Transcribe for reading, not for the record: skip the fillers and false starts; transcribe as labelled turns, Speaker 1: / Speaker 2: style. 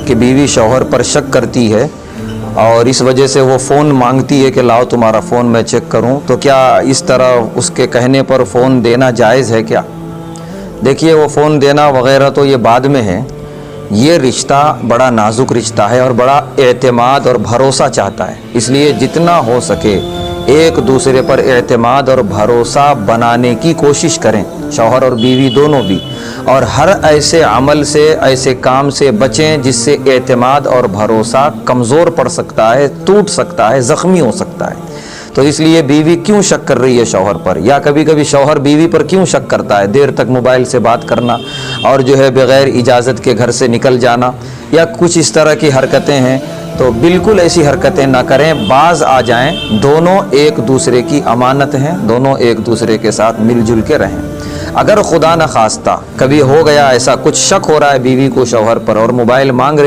Speaker 1: کہ بیوی شوہر پر شک کرتی ہے اور اس وجہ سے وہ فون مانگتی ہے کہ لاؤ تمہارا فون میں چیک کروں، تو کیا اس طرح اس کے کہنے پر فون دینا جائز ہے کیا؟ دیکھیے، وہ فون دینا وغیرہ تو یہ بعد میں ہے، یہ رشتہ بڑا نازک رشتہ ہے اور بڑا اعتماد اور بھروسہ چاہتا ہے، اس لیے جتنا ہو سکے ایک دوسرے پر اعتماد اور بھروسہ بنانے کی کوشش کریں، شوہر اور بیوی دونوں بھی، اور ہر ایسے عمل سے، ایسے کام سے بچیں جس سے اعتماد اور بھروسہ کمزور پڑ سکتا ہے، ٹوٹ سکتا ہے، زخمی ہو سکتا ہے۔ تو اس لیے بیوی کیوں شک کر رہی ہے شوہر پر، یا کبھی کبھی شوہر بیوی پر کیوں شک کرتا ہے، دیر تک موبائل سے بات کرنا اور جو ہے بغیر اجازت کے گھر سے نکل جانا یا کچھ اس طرح کی حرکتیں ہیں، تو بالکل ایسی حرکتیں نہ کریں، باز آ جائیں، دونوں ایک دوسرے کی امانت ہیں، دونوں ایک دوسرے کے ساتھ مل جل کے رہیں۔ اگر خدا نخواستہ کبھی ہو گیا ایسا، کچھ شک ہو رہا ہے بیوی کو شوہر پر اور موبائل مانگ رہی